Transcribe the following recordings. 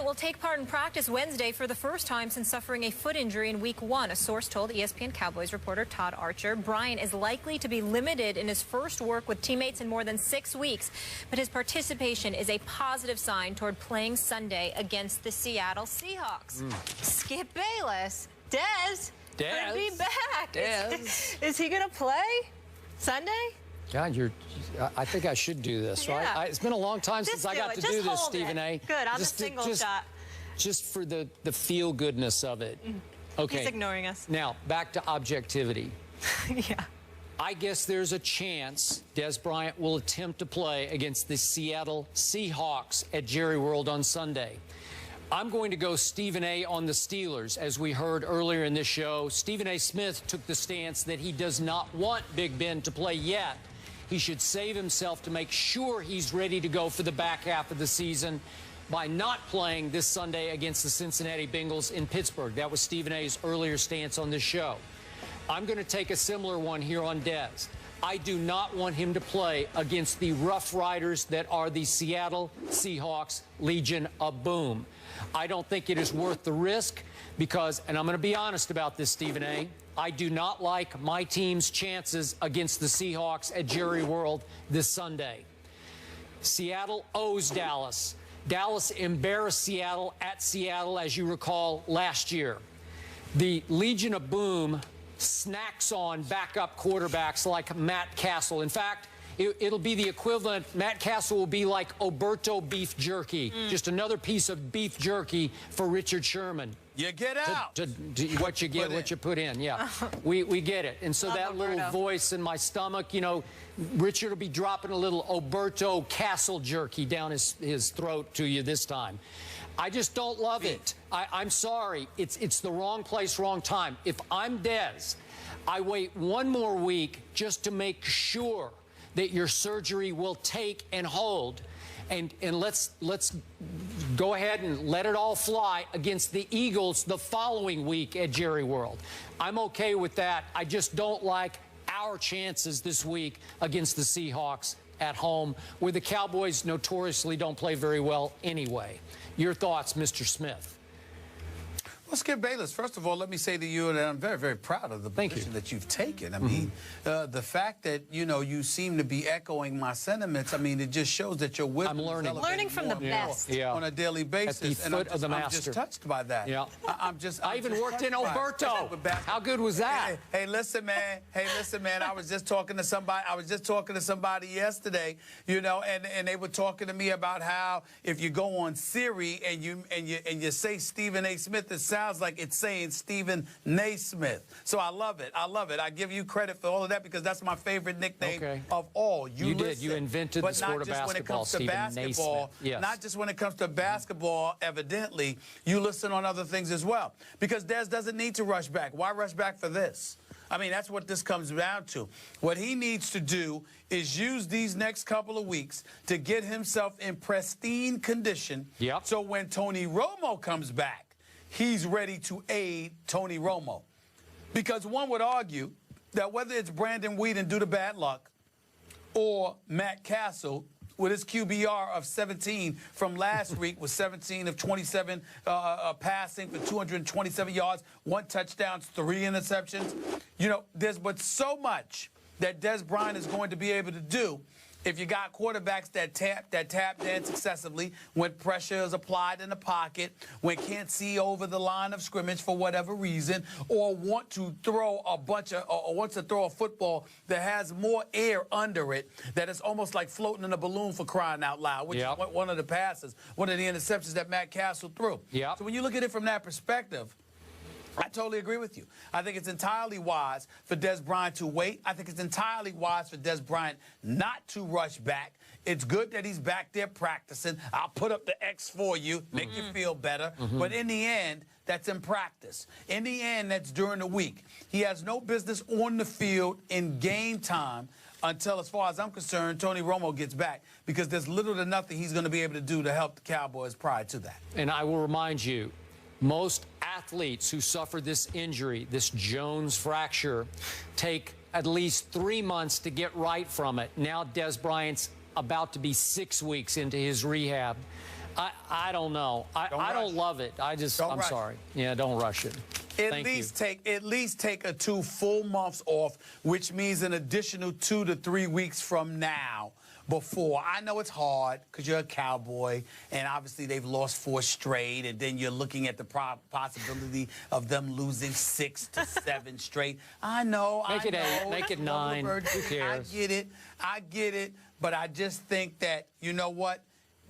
Bryant will take part in practice Wednesday for the first time since suffering a foot injury in Week 1. A source told ESPN Cowboys reporter Todd Archer Bryant is likely to be limited in his first work with teammates in more than 6 weeks, but his participation is a positive sign toward playing Sunday against the Seattle Seahawks. Skip Bayless, Dez could be back. Is he going to play Sunday? God, I think I should do this, yeah. right? It's been a long time since I got to do this, Stephen A. Good, on the single shot. Just for the feel-goodness of it. Okay. He's ignoring us. Now, back to objectivity. Yeah. I guess there's a chance Dez Bryant will attempt to play against the Seattle Seahawks at Jerry World on Sunday. I'm going to go Stephen A. on the Steelers. As we heard earlier in this show, Stephen A. Smith took the stance that he does not want Big Ben to play yet. He should save himself to make sure he's ready to go for the back half of the season by not playing this Sunday against the Cincinnati Bengals in Pittsburgh. That was Stephen A.'s earlier stance on this show. I'm going to take a similar one here on Dez. I do not want him to play against the Rough Riders that are the Seattle Seahawks Legion of Boom. I don't think it is worth the risk because, and I'm going to be honest about this, Stephen A., I do not like my team's chances against the Seahawks at Jerry World this Sunday. Seattle owes Dallas. Dallas embarrassed Seattle at Seattle, as you recall, last year. The Legion of Boom snacks on backup quarterbacks like Matt Castle. In fact, it'll be the equivalent. Matt Castle will be like Oberto beef jerky, just another piece of beef jerky for Richard Sherman. You get out. What you get, what you put in. Yeah, we get it. And so that little voice in my stomach, you know, Richard will be dropping a little Oberto Castle jerky down his throat to you this time. I just don't love it. I'm sorry. It's the wrong place, wrong time. If I'm Dez, I wait one more week just to make sure that your surgery will take and hold. And let's go ahead and let it all fly against the Eagles the following week at Jerry World. I'm okay with that. I just don't like our chances this week against the Seahawks at home, where the Cowboys notoriously don't play very well anyway. Your thoughts, Mr. Smith? Well, Skip Bayless, first of all, let me say to you that I'm very, very proud of the position that you've taken. I mean, the fact that, you know, you seem to be echoing my sentiments, I mean, it just shows that you're with learning from the best on a daily basis. And I'm just touched by that. Yeah. I even worked in Oberto. How good was that? Hey, listen, man. Hey, listen, man. I was just talking to somebody yesterday, you know, and they were talking to me about how if you go on Siri and you say Stephen A. Smith, it sounds like it's saying Stephen Naismith. So I love it. I love it. I give you credit for all of that because that's my favorite nickname of all. You did. You invented the sport of basketball, Stephen Naismith. Yes. Not just when it comes to basketball, evidently, you listen on other things as well. Because Dez doesn't need to rush back. Why rush back for this? I mean, that's what this comes down to. What he needs to do is use these next couple of weeks to get himself in pristine condition. So when Tony Romo comes back, he's ready to aid Tony Romo. Because one would argue that whether it's Brandon Whedon due to bad luck or Matt Castle with his QBR of 17 from last week with 17 of 27 passing for 227 yards, 1 touchdown, 3 interceptions. You know, there's but so much that Dez Bryant is going to be able to do if you got quarterbacks that tap dance excessively when pressure is applied in the pocket, when can't see over the line of scrimmage for whatever reason, or want to throw wants to throw a football that has more air under it, that is almost like floating in a balloon for crying out loud, which is one of the passes, one of the interceptions that Matt Castle threw. So when you look at it from that perspective, I totally agree with you. I think it's entirely wise for Dez Bryant to wait. I think it's entirely wise for Dez Bryant not to rush back. It's good that he's back there practicing. I'll put up the X for you, make you feel better. But in the end, that's in practice. In the end, that's during the week. He has no business on the field in game time until, as far as I'm concerned, Tony Romo gets back, because there's little to nothing he's going to be able to do to help the Cowboys prior to that. And I will remind you, most athletes who suffer this injury, this Jones fracture, take at least 3 months to get right from it. Now Dez Bryant's about to be 6 weeks into his rehab. I don't know. I don't love it. I'm sorry. Yeah, don't rush it. At least take a 2 full months off, which means an additional 2 to 3 weeks from now. Before, I know it's hard because you're a Cowboy, and obviously they've lost 4 straight, and then you're looking at the possibility of them losing 6 to 7 straight. I know. Make it 8, make it 9. Who cares? I get it, but I just think that, you know what,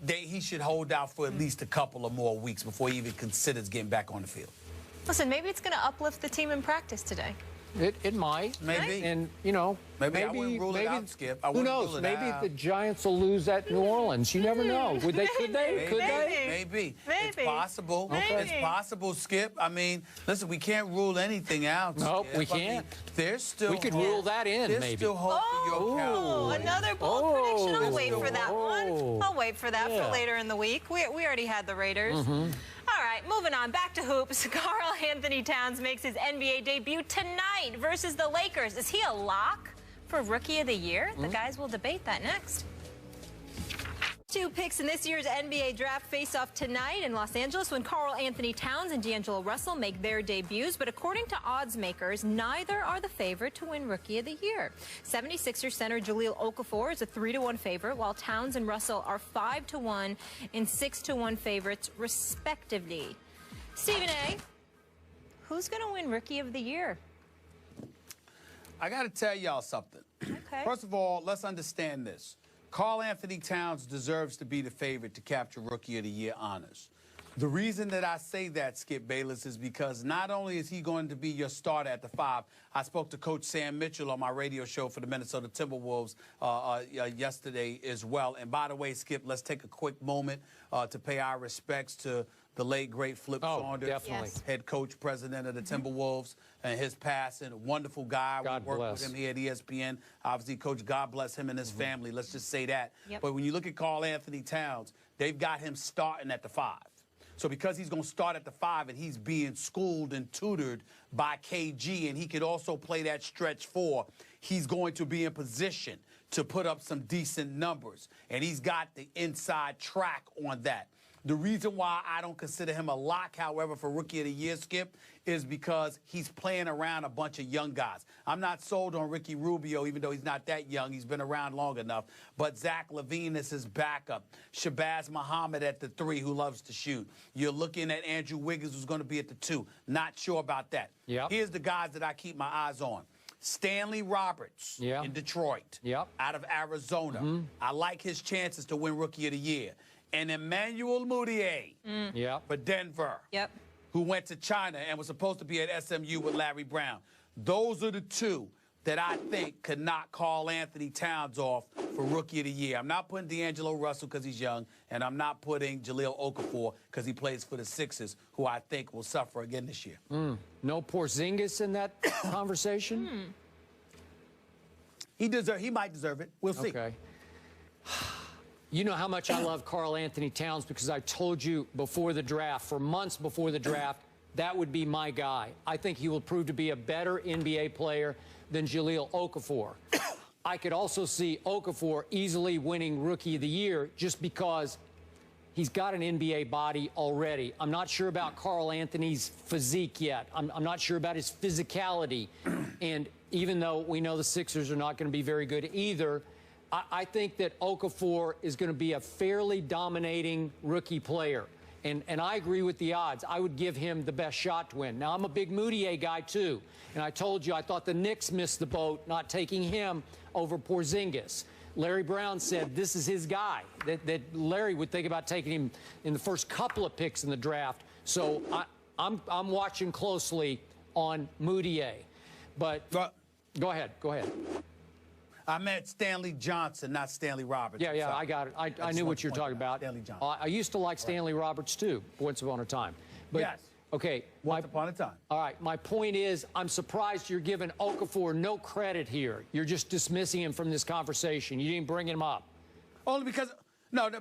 he should hold out for at least a couple of more weeks before he even considers getting back on the field. Listen, maybe it's going to uplift the team in practice today. It might. Maybe. And, you know, maybe I wouldn't rule it out, Skip. Who knows? Maybe the Giants will lose at New Orleans. You never know. Could they? Maybe. It's possible. Maybe. It's possible, Skip. I mean, listen, we can't rule anything out, Nope, Skip. we can't. There's still We could rule that in, there's maybe. still hope for your Cowboys. Another bold prediction. I'll wait for that one. I'll wait for that for later in the week. We already had the Raiders. All right, moving on. Back to hoops. Karl Anthony Towns makes his NBA debut tonight versus the Lakers. Is he a lock for Rookie of the Year? The guys will debate that next. 2 picks in this year's NBA draft face off tonight in Los Angeles when Karl Anthony Towns and D'Angelo Russell make their debuts. But according to odds makers, neither are the favorite to win Rookie of the Year. 76ers center Jahlil Okafor is a 3-1 favorite, while Towns and Russell are 5-1 and 6-1 favorites, respectively. Stephen A., who's going to win Rookie of the Year? I got to tell y'all something. Okay. First of all, let's understand this. Karl Anthony Towns deserves to be the favorite to capture Rookie of the Year honors. The reason that I say that, Skip Bayless, is because not only is he going to be your starter at the 5, I spoke to Coach Sam Mitchell on my radio show for the Minnesota Timberwolves yesterday as well. And by the way, Skip, let's take a quick moment to pay our respects to the late, great Flip Saunders, definitely. head coach, president of the Timberwolves, and his passing. Wonderful guy. God We worked bless. with him here at ESPN. Obviously, Coach, God bless him and his family. Let's just say that. Yep. But when you look at Karl Anthony Towns, they've got him starting at the 5. So because he's going to start at the 5 and he's being schooled and tutored by KG, and he could also play that stretch 4, he's going to be in position to put up some decent numbers. And he's got the inside track on that. The reason why I don't consider him a lock, however, for Rookie of the Year, Skip, is because he's playing around a bunch of young guys. I'm not sold on Ricky Rubio, even though he's not that young. He's been around long enough. But Zach LaVine is his backup. Shabazz Muhammad at the 3, who loves to shoot. You're looking at Andrew Wiggins, who's going to be at the 2. Not sure about that. Yep. Here's the guys that I keep my eyes on. Stanley Roberts in Detroit, out of Arizona. I like his chances to win Rookie of the Year. And Emmanuel Mudiay for Denver, who went to China and was supposed to be at SMU with Larry Brown. Those are the 2 that I think could knock Karl Anthony Towns off for Rookie of the Year. I'm not putting D'Angelo Russell because he's young, and I'm not putting Jahlil Okafor because he plays for the Sixers, who I think will suffer again this year. No Porzingis in that conversation? He might deserve it. We'll see. Okay. You know how much I love Karl Anthony Towns because I told you before the draft, for months before the draft, that would be my guy. I think he will prove to be a better NBA player than Jahlil Okafor. I could also see Okafor easily winning Rookie of the Year just because he's got an NBA body already. I'm not sure about Karl Anthony's physique yet. I'm not sure about his physicality. And even though we know the Sixers are not going to be very good either, I think that Okafor is going to be a fairly dominating rookie player. And I agree with the odds. I would give him the best shot to win. Now, I'm a big Mudiay guy, too. And I told you I thought the Knicks missed the boat not taking him over Porzingis. Larry Brown said this is his guy, that Larry would think about taking him in the first couple of picks in the draft. So I'm watching closely on Mudiay. But go ahead. I meant Stanley Johnson, not Stanley Roberts. Yeah, I got it. I knew what you were talking about. Stanley Johnson. I used to like Stanley Roberts, too, once upon a time. But, yes. Okay. Once upon a time. All right. My point is, I'm surprised you're giving Okafor no credit here. You're just dismissing him from this conversation. You didn't bring him up. Only because,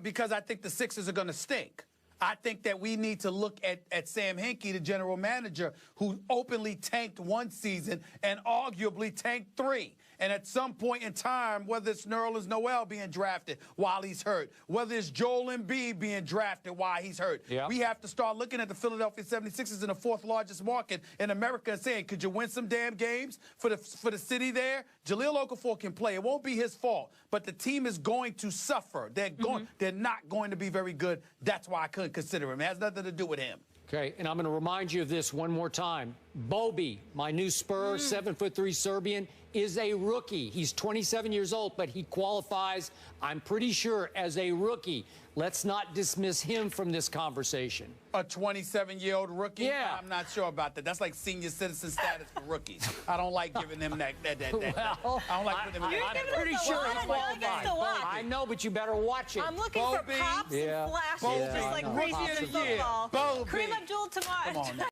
because I think the Sixers are going to stink. I think that we need to look at Sam Hinkie, the general manager, who openly tanked 1 season and arguably tanked 3. And at some point in time, whether it's Nerlens Noel being drafted while he's hurt, whether it's Joel Embiid being drafted while he's hurt, we have to start looking at the Philadelphia 76ers in the fourth largest market in America and saying, could you win some damn games for the city there? Jahlil Okafor can play. It won't be his fault, but the team is going to suffer. They're not going to be very good. That's why I couldn't consider him. It has nothing to do with him. Okay, and I'm going to remind you of this one more time. Bobby, my new Spur, 7'3" Serbian, is a rookie. He's 27 years old, but he qualifies, I'm pretty sure, as a rookie. Let's not dismiss him from this conversation. A 27-year-old rookie? Yeah. I'm not sure about that. That's like senior citizen status for rookies. I don't like giving them that. Well, I don't like putting them in that. I'm pretty sure he qualifies. I know, but you better watch it. I'm looking for pops and flashes, just like crazy in football. Bobby. Kareem Abdul-Jabbar. Come on now.